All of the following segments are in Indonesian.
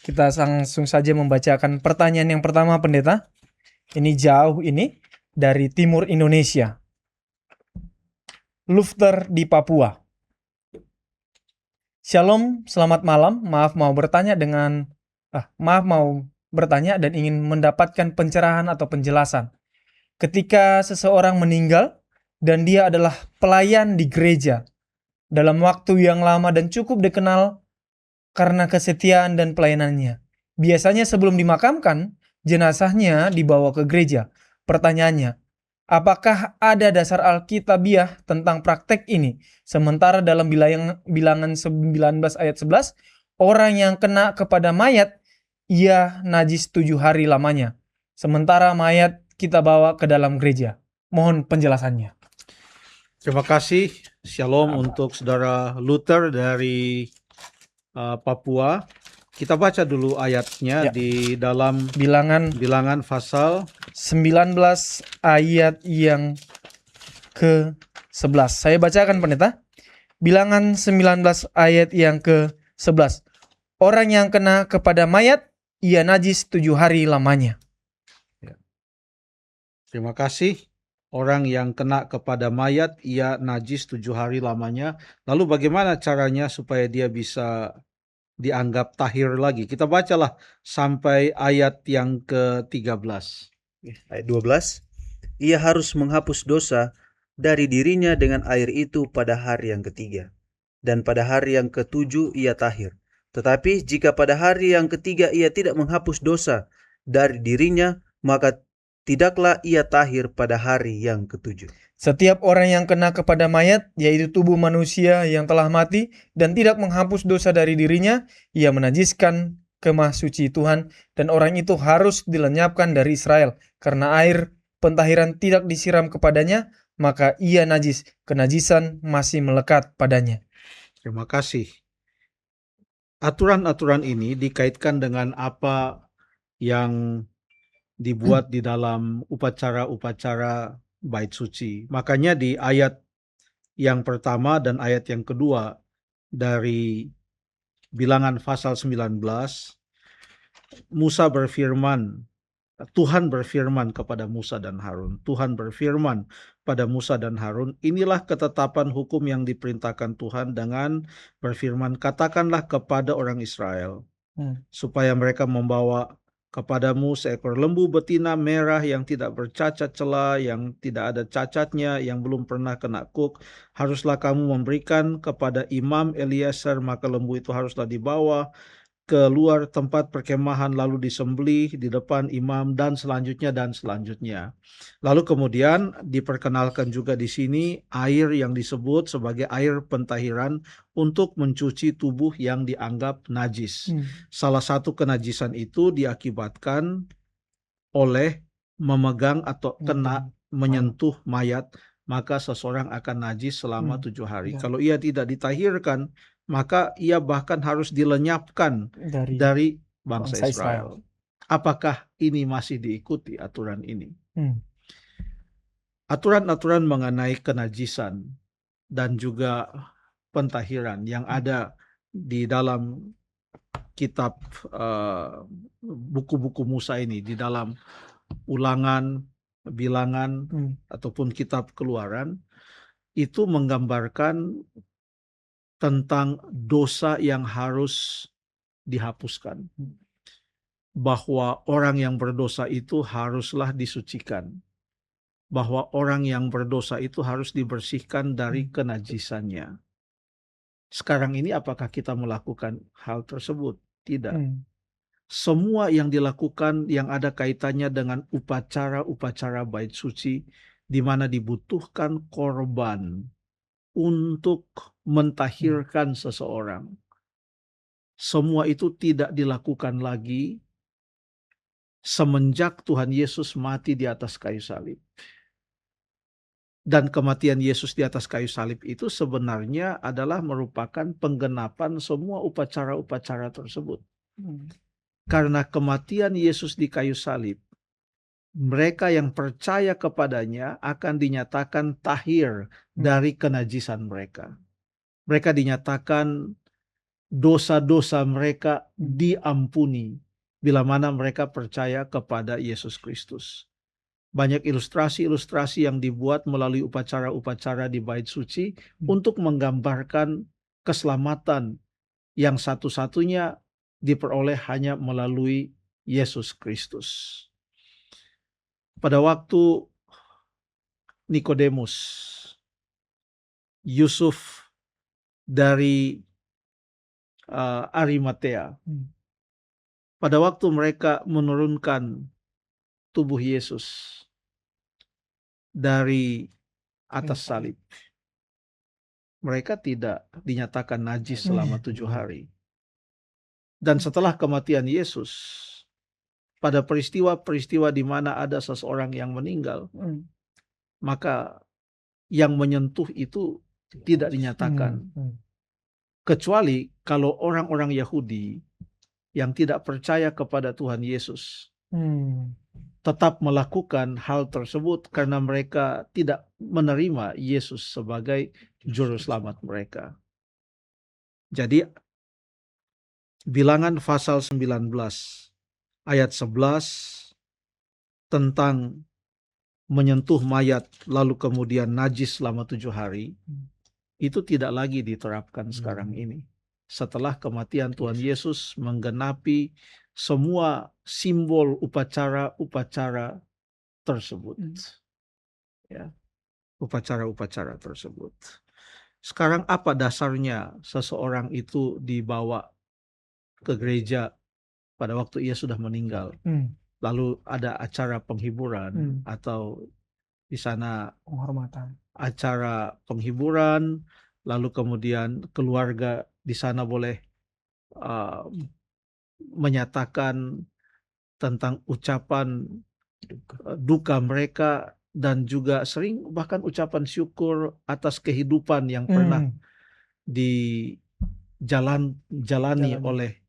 Kita langsung saja membacakan pertanyaan yang pertama, Pendeta. Ini jauh ini dari timur Indonesia. Lufter di Papua. Shalom, selamat malam. Maaf mau bertanya dan ingin mendapatkan pencerahan atau penjelasan. Ketika seseorang meninggal dan dia adalah pelayan di gereja dalam waktu yang lama dan cukup dikenal karena kesetiaan dan pelayanannya. Biasanya sebelum dimakamkan, jenazahnya dibawa ke gereja. Pertanyaannya, apakah ada dasar Alkitabiah tentang praktek ini? Sementara dalam bilangan 19 ayat 11, orang yang kena kepada mayat, ia najis 7 hari lamanya. Sementara mayat kita bawa ke dalam gereja. Mohon penjelasannya. Terima kasih. Shalom untuk saudara Luther dari Papua. Kita baca dulu ayatnya di dalam Bilangan pasal 19 ayat yang ke-11. Saya bacakan, Pendeta. Bilangan 19 ayat yang ke-11. Orang yang kena kepada mayat, ia najis 7 hari lamanya. Terima kasih. Orang yang kena kepada mayat, ia najis 7 hari lamanya. Lalu bagaimana caranya supaya dia bisa dianggap tahir lagi? Kita bacalah sampai ayat yang ke-13. Ayat 12. Ia harus menghapus dosa dari dirinya dengan air itu pada hari yang ketiga. Dan pada hari yang ketujuh ia tahir. Tetapi jika pada hari yang ketiga ia tidak menghapus dosa dari dirinya, maka tidaklah ia tahir pada hari yang ketujuh. Setiap orang yang kena kepada mayat, yaitu tubuh manusia yang telah mati dan tidak menghapus dosa dari dirinya, ia menajiskan kemah suci Tuhan, dan orang itu harus dilenyapkan dari Israel. Karena air pentahiran tidak disiram kepadanya, maka ia najis. Kenajisan masih melekat padanya. Terima kasih. Aturan-aturan ini dikaitkan dengan apa yang dibuat di dalam upacara-upacara bait suci. Makanya di ayat yang pertama dan ayat yang kedua dari Bilangan pasal 19, Tuhan berfirman kepada Musa dan Harun. Tuhan berfirman pada Musa dan Harun, inilah ketetapan hukum yang diperintahkan Tuhan dengan berfirman, katakanlah kepada orang Israel, supaya mereka membawa kepadamu seekor lembu betina merah yang tidak bercacat celah, yang tidak ada cacatnya, yang belum pernah kena kuk. Haruslah kamu memberikan kepada Imam Eliezer, maka lembu itu haruslah dibawa keluar tempat perkemahan lalu disembelih di depan imam dan selanjutnya. Lalu kemudian diperkenalkan juga di sini air yang disebut sebagai air pentahiran untuk mencuci tubuh yang dianggap najis. Salah satu kenajisan itu diakibatkan oleh memegang atau menyentuh mayat, maka seseorang akan najis selama 7 hari. Kalau ia tidak ditahirkan, maka ia bahkan harus dilenyapkan dari bangsa Israel. Apakah ini masih diikuti aturan ini? Aturan-aturan mengenai kenajisan dan juga pentahiran yang ada di dalam kitab buku-buku Musa ini, di dalam Ulangan, Bilangan, ataupun kitab Keluaran, itu menggambarkan tentang dosa yang harus dihapuskan. Bahwa orang yang berdosa itu haruslah disucikan. Bahwa orang yang berdosa itu harus dibersihkan dari kenajisannya. Sekarang ini apakah kita melakukan hal tersebut? Tidak. Semua yang dilakukan yang ada kaitannya dengan upacara-upacara bait suci, di mana dibutuhkan korban untuk mentahirkan seseorang. Semua itu tidak dilakukan lagi semenjak Tuhan Yesus mati di atas kayu salib. Dan kematian Yesus di atas kayu salib itu sebenarnya adalah merupakan penggenapan semua upacara-upacara tersebut. Karena kematian Yesus di kayu salib, mereka yang percaya kepadanya akan dinyatakan tahir dari kenajisan mereka. Mereka dinyatakan dosa-dosa mereka diampuni bila mana mereka percaya kepada Yesus Kristus. Banyak ilustrasi-ilustrasi yang dibuat melalui upacara-upacara di Bait Suci untuk menggambarkan keselamatan yang satu-satunya diperoleh hanya melalui Yesus Kristus. Pada waktu Nikodemus, Yusuf dari Arimatea, pada waktu mereka menurunkan tubuh Yesus dari atas salib, mereka tidak dinyatakan najis selama 7 hari. Dan setelah kematian Yesus, pada peristiwa-peristiwa di mana ada seseorang yang meninggal, maka yang menyentuh itu tidak dinyatakan. Kecuali kalau orang-orang Yahudi yang tidak percaya kepada Tuhan Yesus tetap melakukan hal tersebut karena mereka tidak menerima Yesus sebagai juru selamat mereka. Jadi Bilangan pasal 19 ayat 11 tentang menyentuh mayat lalu kemudian najis selama 7 hari, itu tidak lagi diterapkan sekarang ini. Setelah kematian Tuhan Yesus menggenapi semua simbol upacara-upacara tersebut. Ya, upacara-upacara tersebut. Sekarang apa dasarnya seseorang itu dibawa ke gereja pada waktu ia sudah meninggal? Lalu ada acara penghiburan atau di sana Penghormatan. acara penghiburan, lalu kemudian keluarga di sana boleh menyatakan tentang ucapan duka mereka dan juga sering bahkan ucapan syukur atas kehidupan yang pernah dijalani oleh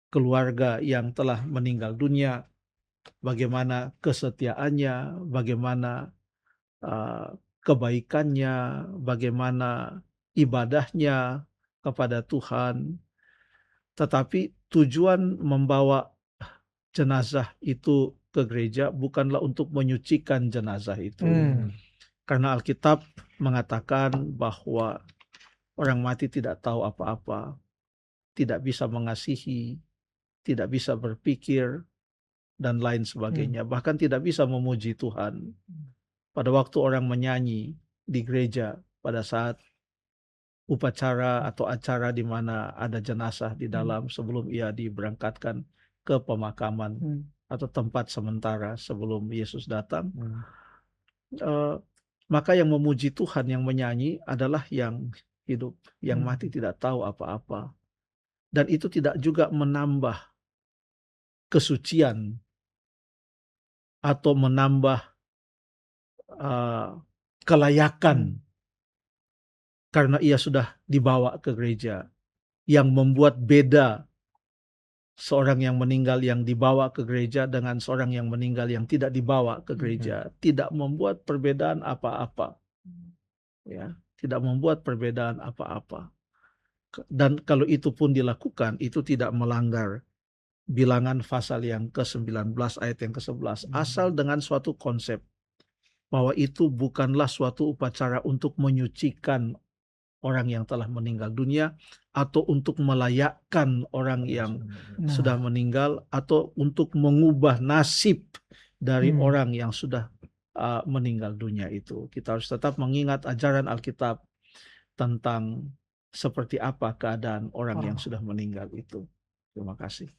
keluarga yang telah meninggal dunia, bagaimana kesetiaannya, bagaimana kebaikannya, bagaimana ibadahnya kepada Tuhan. Tetapi tujuan membawa jenazah itu ke gereja bukanlah untuk menyucikan jenazah itu. Karena Alkitab mengatakan bahwa orang mati tidak tahu apa-apa, tidak bisa mengasihi, tidak bisa berpikir, dan lain sebagainya. Bahkan tidak bisa memuji Tuhan. Pada waktu orang menyanyi di gereja pada saat upacara atau acara di mana ada jenazah di dalam sebelum ia diberangkatkan ke pemakaman atau tempat sementara sebelum Yesus datang, maka yang memuji Tuhan, yang menyanyi adalah yang hidup, yang mati tidak tahu apa-apa. Dan itu tidak juga menambah kesucian atau menambah kelayakan karena ia sudah dibawa ke gereja. Yang membuat beda seorang yang meninggal yang dibawa ke gereja dengan seorang yang meninggal yang tidak dibawa ke gereja, tidak membuat perbedaan apa-apa. Ya, tidak membuat perbedaan apa-apa. Dan kalau itu pun dilakukan, itu tidak melanggar Bilangan pasal yang ke-19 ayat yang ke-11, asal dengan suatu konsep bahwa itu bukanlah suatu upacara untuk menyucikan orang yang telah meninggal dunia, atau untuk melayakkan orang yang sudah meninggal, atau untuk mengubah nasib dari orang yang sudah meninggal dunia itu. Kita harus tetap mengingat ajaran Alkitab tentang seperti apa keadaan orang yang sudah meninggal itu. Terima kasih.